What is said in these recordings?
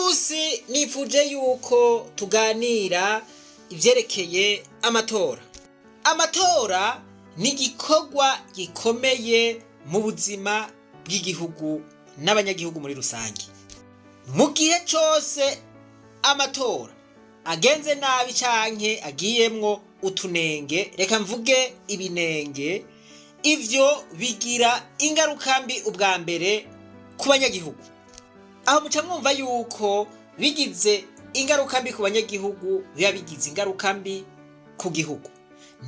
munsi nifuje yuko tuganira ivyerekeye amatora. Amatora ni igikorwa gikomeye mu buzima bw'igihugu n'abanyagihugu muri rusange. Mu gihe cose amatora agenze nabi canke agiyemwo utunenge, reka mvuge ibinenge, ivyo bigira ingaruka mbi ubwa mbere ku banyagihugu. Aho muca mwumva yuko bigize ingaruka mbi ku banyagihugu biba bigize ingaruka mbi ku gihugu.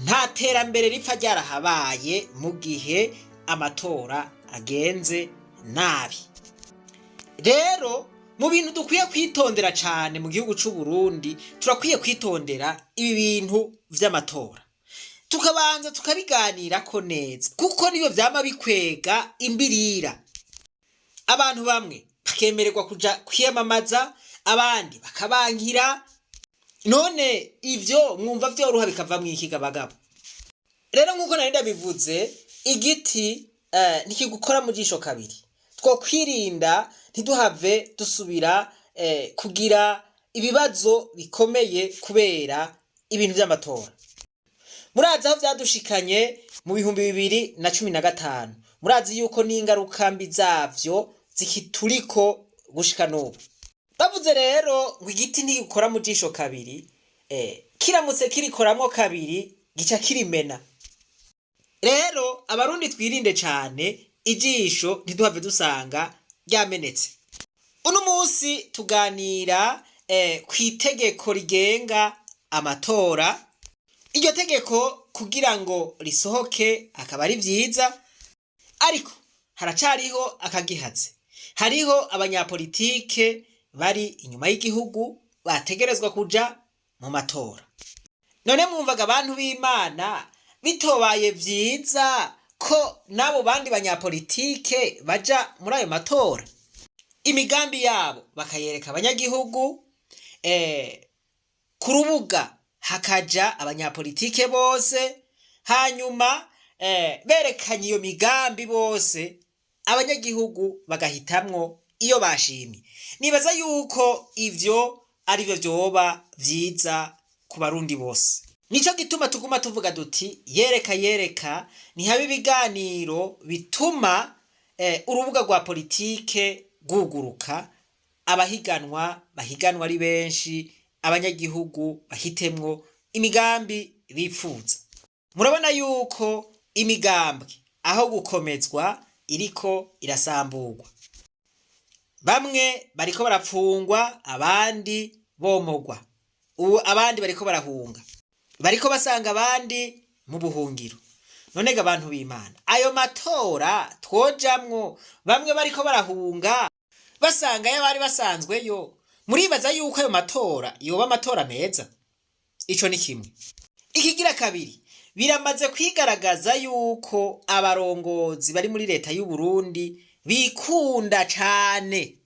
Nta terambere ripfa ryarahabaye mu gihe amatora agenze nabi. Rero mu bintu dukwiye kwitondera cane mu gihugu c'u Burundi, turakwiye kwitondera ibi bintu vy'amatora, tukabanza tukabiganirako neza, kuko nivyo vyama bikwega imbirira. Abantu bamwe bakemererwa kuja kwiyamamaza, abandi bakabankira. None ivyo mwumva vyoroha bikavamwo iki bagabo? Rero nkuko nari ndabivuze, igiti ntikigukora mu jisho kabiri. Twokwirinda ntiduhave dusubira kugira ibibazo bikomeye kubera ibintu vy'amatora. Murazi aho vyadushikanye mu 2015. Murazi yuko n'ingaruka mbi zavyo zikituriko gushika n'ubu. Bavuze rero ngo igiti ntigikora mu jisho kabiri, kiramutse kirikoramwo kabiri gica kirimena. Rero abarundi twirinde cane ijisho ntiduhave dusanga ryamenetse. Uno munsi tuganira kw'itegeko rigenga amatora. Iryo tegeko kugira ngo risohoke akaba ari vyiza, ariko haracariho akagihaze. Hariho abanyapolitike bari inyuma y'igihugu bategerezwa kuja mu matora. None mwumvaga abantu b'Imana bitobaye vyiza ko nabo bandi banyapolitike baja muri ayo matora, imigambi yabo bakayereka abanyagihugu, ku rubuga hakaja abanyapolitike bose, hanyuma berekanye iyo migambi bose, abanyagihugu bagahitamwo iyo bashimye. Nibaza yuko ivyo arivyo vyoba vyiza ku barundi bose. Nico gituma tuguma tuvuga duti yereka ntihabe ibiganiro bituma urubuga rwa politike rwuguruka, abahiganwa bahiganwa ari benshi, abanyagihugu bahitemwo imigambi bipfuza. Murabona yuko imigambwe aho gukomezwa iriko irasamburwa. Bamwe bariko barapfungwa, abandi bomogwa. Abandi bariko barahunga, bariko basanga abandi mu buhungiro. None ga abantu b'Imana, ayo matora twojamwo bamwe bariko barahunga basanga y'abari basanzweyo, muribaza yuko ayo matora yoba amatora meza? Ico ni kimwe. Ikigira kabiri, biramaze kwigaragaza yuko abarongozi bari muri leta y'u Burundi bikunda cane,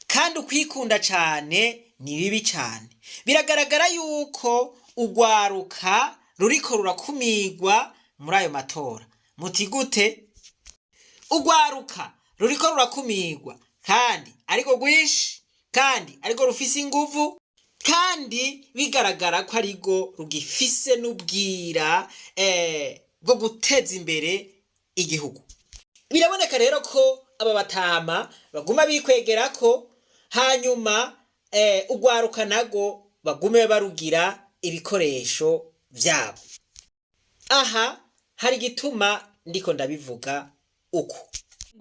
kandi ukwikunda cane ni bibi cane. Biragaragara yuko urwaruka ruriko rurakumigwa muri ayo matora. Muti gute? Urwaruka ruriko rurakumigwa kandi ariko rwinshi, kandi ariko rufise inguvu, kandi bigaragara ko ariko rugifise n'ubwira bwo guteza imbere igihugu. Biraboneka rero ko aba batama baguma bikwegerako, hanyuma urwaruka nago bagume barugira ibikoresho vyabo. Aha hari gituma ndiko ndabivuga uko.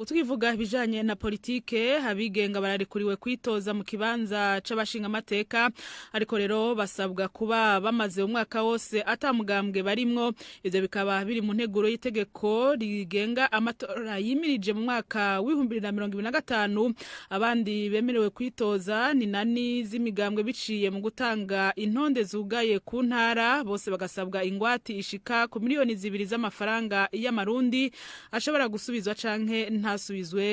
Tukivuga ibijanye na politike, abigenga bararikuriwe kwitoza mu kibanza c'abashinga amateka, ariko rero basabwa kuba bamaze umwaka wose atamugambwe barimwo. Ivyo bikaba biri mu nteguro y'itegeko rigenga amatora yimirije mu mwaka w'2025. Abandi bemerewe kwitoza ni nani z'imigambwe biciye mu gutanga intonde zugaye ku ntara, bose bagasabwa ingwati ishika ku miliyoni 2 z'amafaranga y'amarundi ashobora gusubizwa canke ntasubizwe.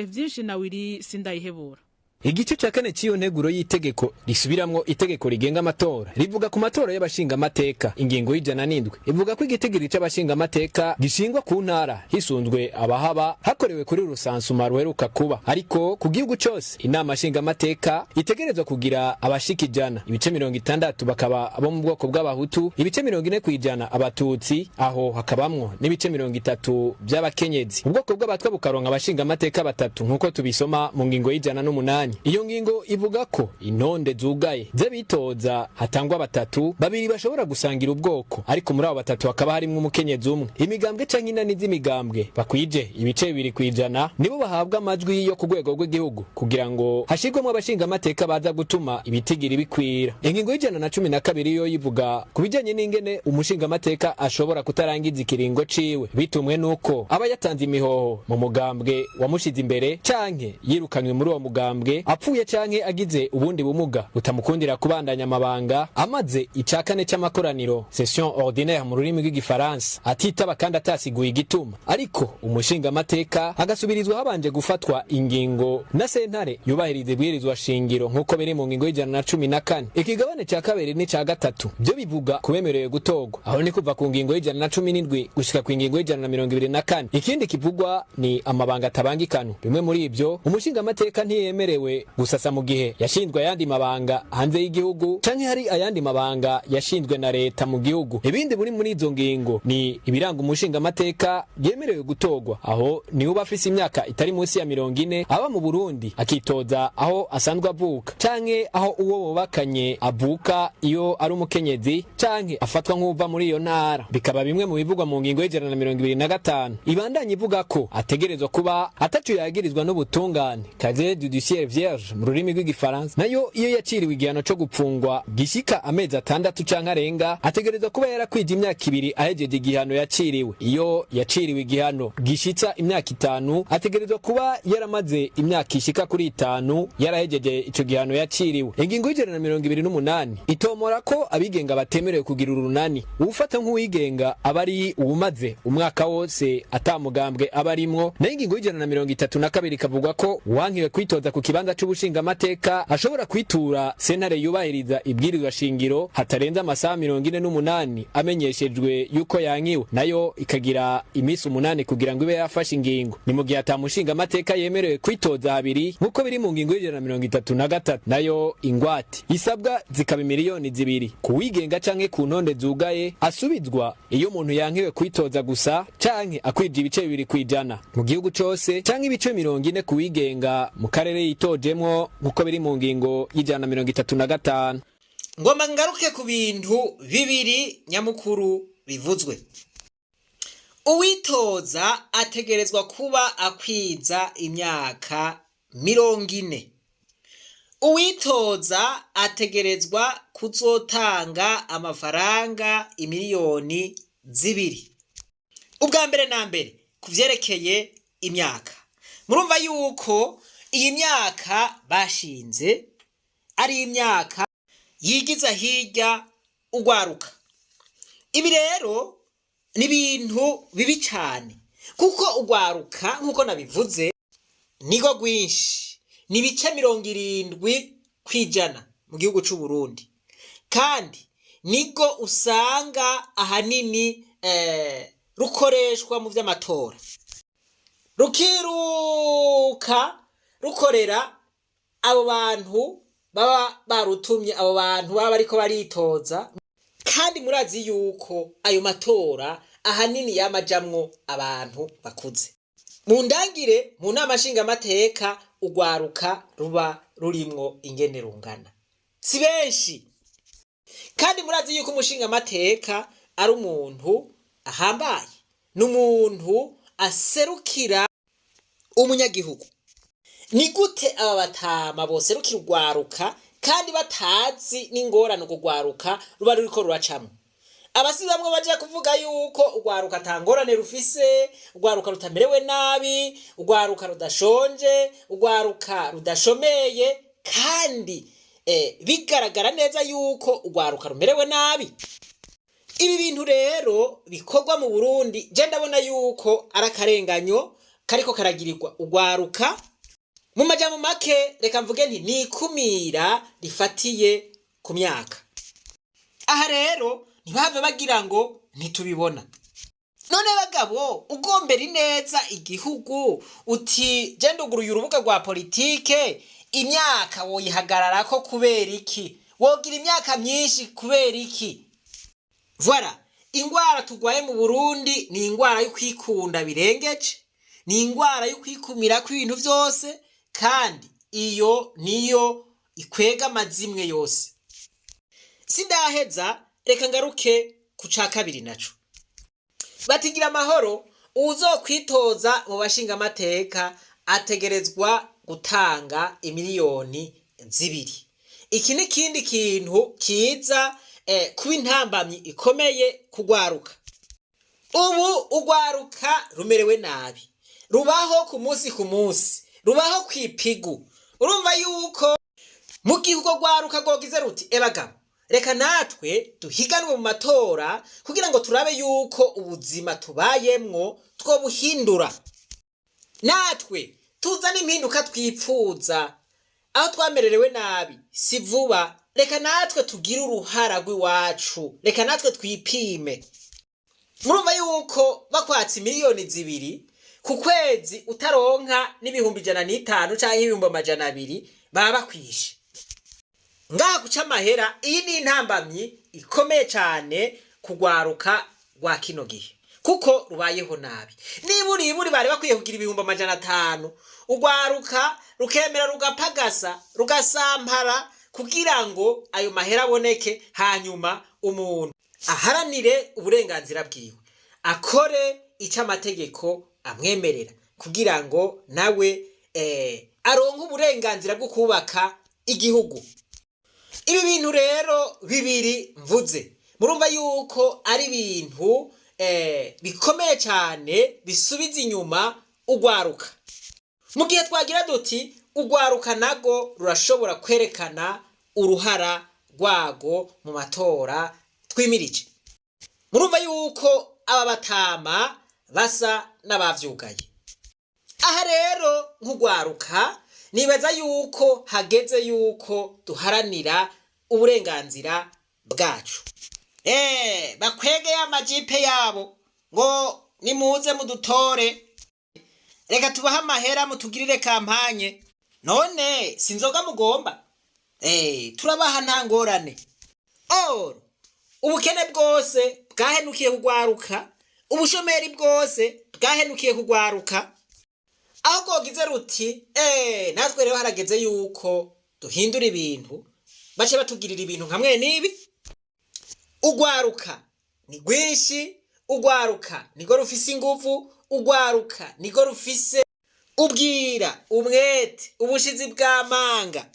Vyinshi na Wiri Sindayihebura. Igice ca kane c'iyo nteguro y'itegeko risubiramwo itegeko rigenga amatora rivuga ku matora y'abashinga amateka. Ingingo y'107 ivuga ko igitigiri c'abashinga amateka gishingwa ku ntara hisunzwe abahaba hakorewe kuri rusansuma ruheruka kuba, ariko ku gihugu cose inama nshinga amateka itegerezwa kugira abashika 100, ibice 60 bakaba abo mu bwoko bw'abahutu, ibice 40% abatutsi, aho hakabamwo n'ibice 30 by'abakenyezi. Ubwoko bw'abatwa bukaronka abashinga amateka batatu nkuko tubisoma mu ngingo y'108. Iyo ngingo ivuga ko intonde zugaye z'abitoza hatangwa batatu, babiri bashobora gusangira ubwoko, ariko muri abo batatu hakaba harimwo umukenyezi umwe. Imigambwe canke inani z'imigambwe bakwije ibice 2% nibo bahabwa amajwi yo ku rwego rw'igihugu kugira ngo hashirwemo abashinga amateka baza gutuma ibitigiri bikwira. Ingingo y'112 yo yivuga kubijanye n'ingene umushinga amateka ashobora kutarangiza ikiringo ciwe bitumwe nuko aba yatanze imihoho mu mugambwe wamushize imbere canke yirukanywe muri uwo mugambwe, apfuye canke agize ubundi bumuga butamukundira kubandanya amabanga, amaze icakane c'amakoraniro session ordinaire mu rurimi rw'igifaransa atitaba kandi atasiguye igituma, ariko umushinga amateka agasubirizwa habanje gufatwa ingingo na sentare yubahiriza ibwirizwa shingiro nkuko biri mu ngingo y'114. Ikigabane ca kabiri ni ca gatatu byo bivuga kubemerewe gutogwa, aho ni kuva ku ngingo y'117 gushika ku ngingo y'124. Ikindi kivugwa ni amabanga atabangikano. Bimwe muri ivyo umushinga amateka ntiyemerewe gusasa mu gihe yashinzwe ayandi mabanga hanze y'igihugu canke hari ayandi mabanga yashinzwe na leta mu gihugu. Ibindi muri izo ngingo ni ibiranga umushinga amateka yemerewe gutogwa, aho ni uba afise imyaka itari munsi ya 40, aba mu Burundi akitoza aho asanzwe avuka canke aho uwo bubakanye avuka iyo ari umukenyezi canke afatwa nk'uva muri iyo ntara. Bikaba bimwe mu bivugwa mu ngingo y'125 ibandanye ivuga ko ategerezwa kuba atacu yagirizwa n'ubutungane casier judiciaire vierge mu rurimi rw'igifaransa, nayo iyo yaciriwe igihano co gupfungwa gishika amezi 6 canke arenga ategerezwa kuba yarakwije imyaka 2 ahejeje igihano yaciriwe. Iyo yaciriwe igihano gishitsa imyaka 5 ategerezwa kuba yaramaze imyaka ishika kuri 5 yarahejeje ico gihano yaciriwe. Ingingo y'128 itomora ko abigenga batemerewe kugira urunani. Ufata nk'uwigenga abari ubumaze umwaka wose atamugambwe abarimwo. Na ingingo y'132 kavugwa ko wankiwe kwitoza ku kibanza c'ubushinga amateka ashobora kwitura sentare yubahiriza ibwirizwa shingiro hatarenza amasaha 48 amenyeshejwe yuko yankiwe, nayo ikagira imisi 8 kugira ngo ibe yafashe ingingo. Ni mu gihe atamushinga amateka yemerewe kwitoza habiri nkuko biri mu ngingo y'133, nayo ingwate isabwa zikaba miliyoni 2 kuwigenga canke ku ntonde zugaye asubizwa iyo umuntu yankiwe kwitoza gusa canke akwije ibice 2% mu gihugu cose canke ibice 40 kuwigenga mu karere yitojemwo nkuko biri mu ngingo y'135. Ngomba ngaruke ku bintu bibiri nyamukuru bivuzwe. Uwitoza ategerezwa kuba akwiza imyaka 40. Uwitoza ategerezwa kuzotanga amafaranga imiliyoni 2. Ubwa mbere na mbere kuvyerekeye imyaka, murumva yuko iyi myaka bashinze ari imyaka yigiza hirya ugwaruka. Ibi rero ni ibintu bibi cyane kuko ugwaruka nkuko nabivuze nigo gwinshi, ni bice 70% mu gihugu c'u Burundi, kandi nigo usanga ahanini rukoreshwa mu vy'amatora, rukiruka rukorera abo bantu baba barutumye, abo bantu baba bariko baritoza. Kandi murazi yuko ayo matora ahanini yamajamwo abantu bakuze. Mu ndangire mu nama nshinga amateka ugwaruka ruba rurimwo ingene rungana si benshi, kandi murazi yuko umushinga amateka ari umuntu ahambaye, n'umuntu aserukira umunyagihugu. Ni gute aba batama bose rukira ugwaruka kandi batazi n'ingorane ugwaruka ruba ruriko ruracamwe? Abasi bamwe baje kuvuga yuko ugwaruka tangorane rufise, ugwaruka rutamerewe nabi, ugwaruka rudashonje, ugwaruka rudashomeye, kandi bigaragara neza yuko ugwaruka rumerewe nabi. Ibi bintu rero bikorwa mu Burundi je ndabona yuko arakarenganyo kariko karagirirwa ugwaruka mu majambo make reka mvuge nti ni ikumira rifatiye ku myaka. Aha rero ntibave bagira ngo ntitubibona. None bagabo ugombera ineza igihugu uti je nduguruye urubuga rwa politike imyaka woyihagararako kubera iki? Wogira imyaka myinshi kubera iki? Voilà, ingwara tugwaye mu Burundi ni ingwara yo kwikunda birengeje, ni ingwara yo kwikumira kw'ibintu vyose, kandi iyo niyo ikwega amazimwe yose. Sindaheza reka ngaruke ku ca kabiri naco. Batigira amahoro uzokwitoza mu bashinga amateka ategerezwa gutanga imiliyoni 2. Iki ni kindi kintu kiza kuba intambamyi ikomeye kugwaruka. Ubu ugwaruka rumerewe nabi, rubaho ku munsi, rubaho kwipigu. Urumva yuko mu gihe ugo gwaruka gogize ruti ebagabo reka natwe duhiganwe mu matora kugira ngo turabe yuko ubuzima tubayemwo twobuhindura, natwe tuzana impinduka twipfuza. Aho twamererewe nabi si vuba, reka natwe tugire uruhara rw'iwacu, reka natwe twipime. Murumva yuko bakwatsa miliyoni 2 ku kwezi utaronka n'ibihumbi 150 canke ibihumbi 200 baba bakwishe. Ngaha guca amahera, iyi ni intambamyi ikomeye cyane kugwaruka rwa kino gihe kuko rubayeho nabi. Niburi bari bakwiye kugira ibihumbi 500, ugwaruka rukemera rugapagasa rugasampara kugira ngo ayo mahera aboneke, hanyuma umuntu aharanire uburenganzira bwiwe, akore icyo amategeko amwemerera kugira ngo nawe aronke uburenganzira bwo kubaka igihugu. Ibi bintu rero bibiri mvuze murumva yuko ari ibintu bikomeye cyane bisubiza inyuma ugwaruka. Mu gihe twagira duti ugwaruka nago rurashobora kwerekana uruhara rwago mu matora twimirije. Murumva yuko aba batama basa n'abavyugaye. Aha rero nk'ugwaruka nibaza yuko hageze yuko duharanira uburenganzira bwacu. Bakwege amajipe yabo ngo nimuze mudutore, reka tubaha amahera mutugirire kampanye. None sinzoga mugomba? Turabaha nta ngorane. Ubukene bwose bwahenukiye kugwaruka, ubushomeri bwose bwahenukiye kugwaruka. Aho gogize ruti natwe rero harageze yuko duhindura ibintu, bace batugirira ibintu nkamwe nibi. Ugwaruka ni rwinshi, ugwaruka nigo rufise inguvu, ugwaruka nigo rufise ubwira, umwete, ubushizi bw'amanga.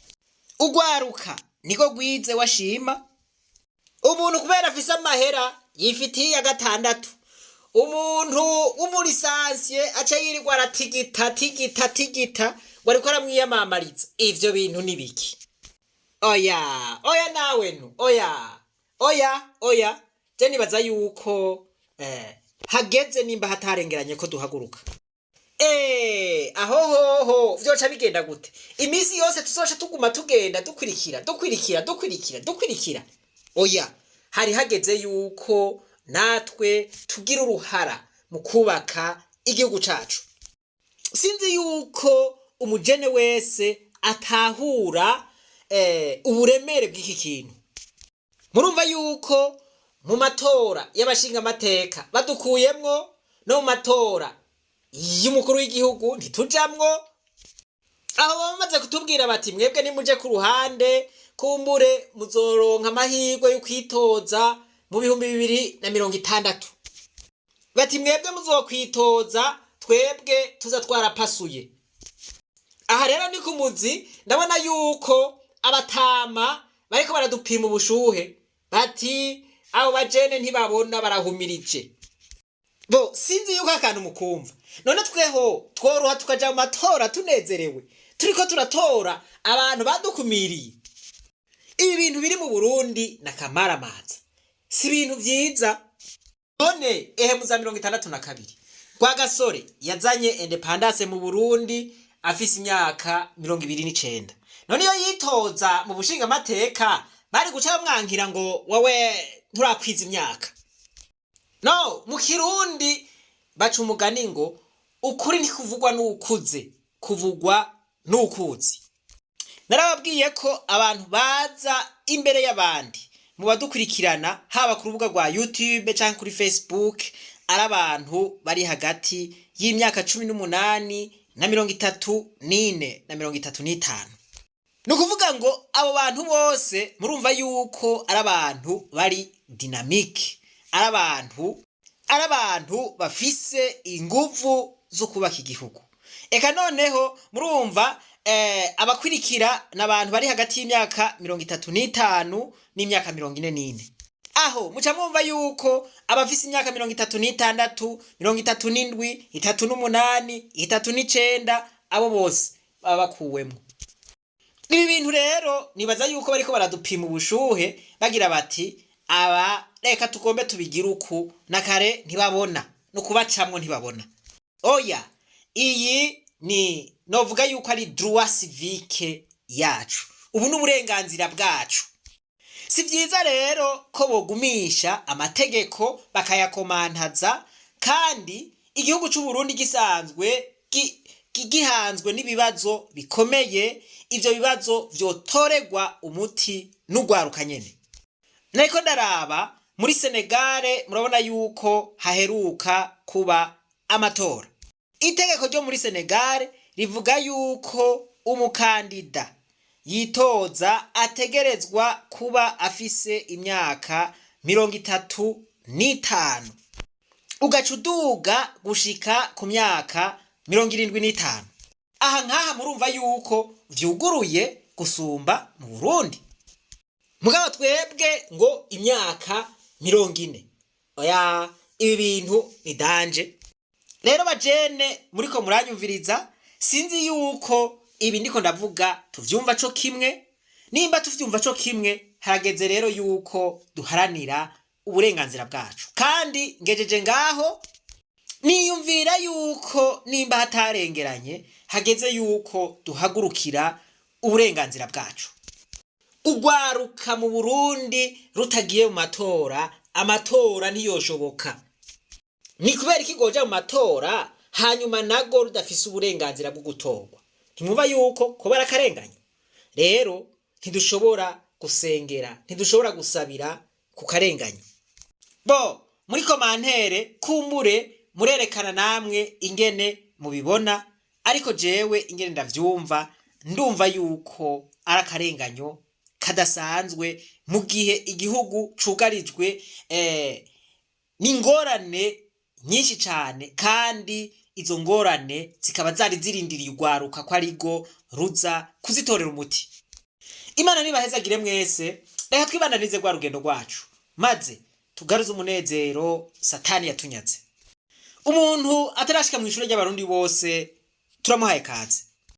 Ugwaruka nigo gwize washima. Umuntu kubera afise amahera yifitiye ya 6, umuntu w'umurisansiye aca yirirwa aratigita ngo ariko aramwiyamamariza. Ivyo bintu nibiki? Oya nawe nu oya je nibaza yuko hageze nimba hatarengeranye ko duhaguruka. Ahohoho vyoca bigenda gute? Imisi yose tuzoca tuguma tugenda dukwirikira. Oya, hari hageze yuko natwe tugira uruhara mu kubaka igihugu cacu. Sinzi yuko umujene wese atahura uburemere bw'iki kintu. Murumva yuko mu matora y'abashinga amateka badukuyemwo, no mu matora y'umukuru w'igihugu ntitujamwo. Aho bamaze kutubwira bati mwebwe nimuje ku ruhande kumbure muzoronka amahirwe yo kwitoza mu 2060. Bati mwebwe muzokwitoza, twebwe tuza twarapasuye. Aha rero ni kumuzi ndabona yuko abatama bariko baradupima ubushuhe, bati abo bajene ntibabona barahumirije. Sinzi yuko akantu mukumva. None tweho tworoha tukaja mu matora tunezerewe, turiko turatora abantu badukumiriye. Ibi bintu biri mu Burundi nakamaramaza, si ibintu vyiza. None mu za 62 Rwagasore yazanye independence mu Burundi, afise imyaka 29. none iyo yitoza mu bushinga amateka bari guca bamwankira ngo wowe nturakwiza imyaka. No, mu Kirundi baca umugani ngo ukuri ntikuvugwa n'ukuze, kuvugwa n'ukuzi. Narababwiye ko abantu baza imbere y'abandi mu badukurikirana haba ku rubuga rwa YouTube canke kuri Facebook ari abantu bari hagati y'imyaka 18 na 34 na 35. Nukuvuga ngo abo bantu bose murumva yuko ari abantu bari dynamique, ari abantu bafise inguvu zo kubaka igihugu. Eka noneho murumva abakurikira n'abantu bari hagati y'imyaka 35 n'imyaka 44. Aho muca mwumva yuko abafise imyaka 36, 37, 38, 39 abo bose baba bakuwemo. Ibi bintu rero nibaza yuko bariko baradupima ubushuhe bagira bati aba reka tugombe tubigira uku na kare ntibabona no kubacamwo ntibabona. Oya, iyi ni novuga yuko ari droit civique yacu, ubu n'uburenganzira bwacu. Si vyiza rero ko bogumisha amategeko bakayakomantaza kandi igihugu c'u Burundi gisanzwe gihanzwe n'ibibazo bikomeye, ivyo bibazo vyotoregwa umuti n'ugwaruka nyene. Nariko ndaraba muri Senegal murabona yuko haheruka kuba amatora. Itegeko ryo muri Senegal rivuga yuko umukandida yitoza ategerezwa kuba afise imyaka 35 ugacuduga gushika ku myaka 75. Aha nkaha murumva yuko vyuguruye gusumba mu Burundi. Mugabo twebwe ngo imyaka 40. Oya, ibi bintu ni danje. Rero bajene muriko muranyumviriza, sinzi yuko ibi ndiko ndavuga tuvyumva co kimwe. Nimba tuvyumva co kimwe, harageze rero yuko duharanira uburenganzira bwacu. Kandi ngejeje ngaho niyumvira yuko nimba hatarengeranye hageze yuko duhagurukira uburenganzira bwacu. Ugwaruka mu Burundi rutagiye mu matora, amatora ntiyoshoboka. Ni kubera ikigoja mu matora hanyuma nago rudafise uburenganzira bwo gutorwa. Ntimwumva yuko kubera akarenganyo. Rero ntidushobora gusengera, ntidushobora gusabira ku karenganyo. Bo muri komantere kumbure murerekana namwe ingene mubibona, ariko jewe ingene ndavyumva ndumva yuko ari akarenganyo kadasanzwe mu gihe igihugu cugarijwe n'ingorane nyinshi cyane, kandi izo ngorane zikaba zari zirindiriye ugwaruka ko arigo ruza kuzitorera umuti. Imana nibahezagire mwese, reka twibandanize gwa rugendo rwacu maze tugaruze umunezero Satani yatunyaze. Umuntu atarashika mu ishure ry'abarundi bose turamuhaye kaze.